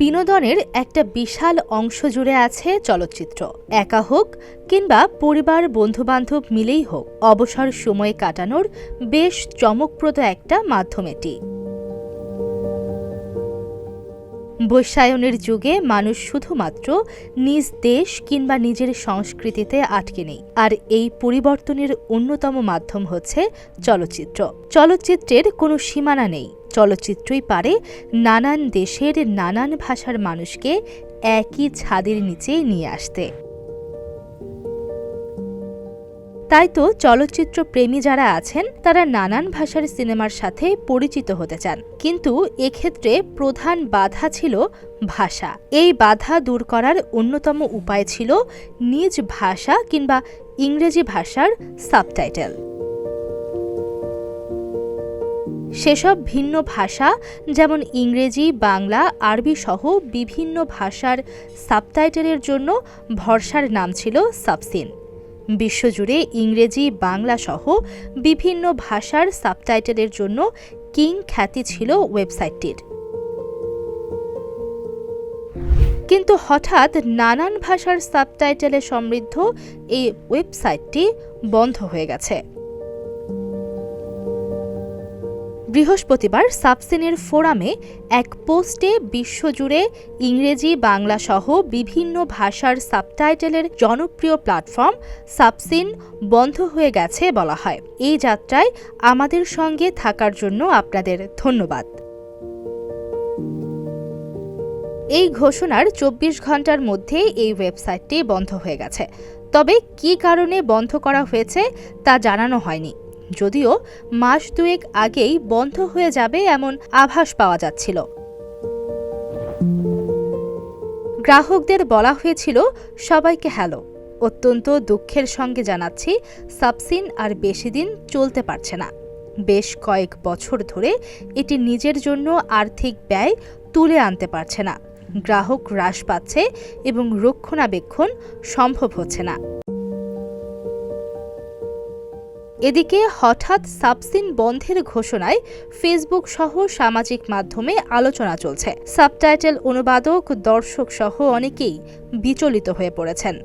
বিনোদনের একটা বিশাল অংশ জুড়ে আছে চলচ্চিত্র। একা হোক কিংবা পরিবার বন্ধুবান্ধব মিলেই হোক, অবসর সময় কাটানোর বেশ চমকপ্রদ একটা মাধ্যম এটি। বৈশ্বায়নের যুগে মানুষ শুধুমাত্র নিজ দেশ কিংবা নিজের সংস্কৃতিতে আটকে নেই, আর এই পরিবর্তনের অন্যতম মাধ্যম হচ্ছে চলচ্চিত্র। চলচ্চিত্রের কোনো সীমানা নেই, চলচ্চিত্রই পারে নানান দেশের নানান ভাষার মানুষকে একই ছাদের নিচে নিয়ে আসতে। তাই তো চলচ্চিত্র প্রেমী যারা আছেন তারা নানান ভাষার সিনেমার সাথে পরিচিত হতে চান, কিন্তু এক্ষেত্রে প্রধান বাধা ছিল ভাষা। এই বাধা দূর করার অন্যতম উপায় ছিল নিজ ভাষা কিংবা ইংরেজি ভাষার সাবটাইটেল। সেসব ভিন্ন ভাষা যেমন ইংরেজি, বাংলা, আরবি সহ বিভিন্ন ভাষার সাবটাইটেলের জন্য ভরসার নাম ছিল সাবসিন। বিশ্বজুড়ে ইংরেজি, বাংলা সহ বিভিন্ন ভাষার সাবটাইটেলের জন্য কিং খ্যাতি ছিল ওয়েবসাইটটির। কিন্তু হঠাৎ নানান ভাষার সাবটাইটেলে সমৃদ্ধ এই ওয়েবসাইটটি বন্ধ হয়ে গেছে। বৃহস্পতিবার সাবসিনের ফোরামে এক পোস্টে বিশ্বজুড়ে ইংরেজি, বাংলা সহ বিভিন্ন ভাষার সাবটাইটেলের জনপ্রিয় প্ল্যাটফর্ম সাবসিন বন্ধ হয়ে গেছে বলা হয়। এই যাত্রায় আমাদের সঙ্গে থাকার জন্য আপনাদের ধন্যবাদ। এই ঘোষণার ২৪ ঘন্টার মধ্যে এই ওয়েবসাইটটি বন্ধ হয়ে গেছে। তবে কী কারণে বন্ধ করা হয়েছে তা জানানো হয়নি, যদিও মাস দুয়েক আগেই বন্ধ হয়ে যাবে এমন আভাস পাওয়া যাচ্ছিল। গ্রাহকদের বলা হয়েছিল, সবাইকে হ্যালো, অত্যন্ত দুঃখের সঙ্গে জানাচ্ছি সাবসিন আর বেশি দিন চলতে পারছে না। বেশ কয়েক বছর ধরে এটি নিজের জন্য আর্থিক ব্যয় তুলে আনতে পারছে না, গ্রাহক হ্রাস পাচ্ছে এবং রক্ষণাবেক্ষণ সম্ভব হচ্ছে না। এদিকে হঠাৎ সাবসিন বন্ধের ঘোষণায় ফেসবুক সহ সামাজিক মাধ্যমে আলোচনা চলছে। সাবটাইটেল অনুবাদক, দর্শক সহ অনেকেই বিচলিত হয়ে পড়েছেন।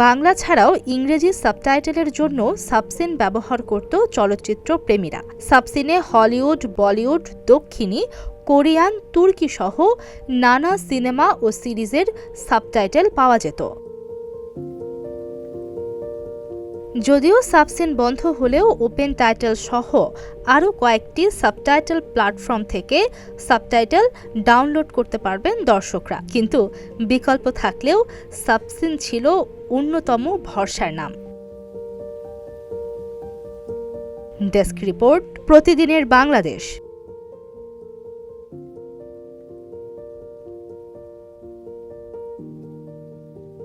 বাংলা ছাড়াও ইংরেজি সাবটাইটেলের জন্য সাবসিন ব্যবহার করত চলচ্চিত্র প্রেমীরা। সাবসিনে হলিউড, বলিউড, দক্ষিণী, কোরিয়ান, তুর্কি সহ নানা সিনেমা ও সিরিজের সাবটাইটেল পাওয়া যেত। যদিও সাবসিন বন্ধ হলেও ওপেন টাইটেল সহ আরও কয়েকটি সাবটাইটেল প্ল্যাটফর্ম থেকে সাবটাইটেল ডাউনলোড করতে পারবেন দর্শকরা, কিন্তু বিকল্প থাকলেও সাবসিন ছিল অন্যতম ভরসার নাম। ডেস্ক রিপোর্ট, প্রতিদিনের বাংলাদেশ।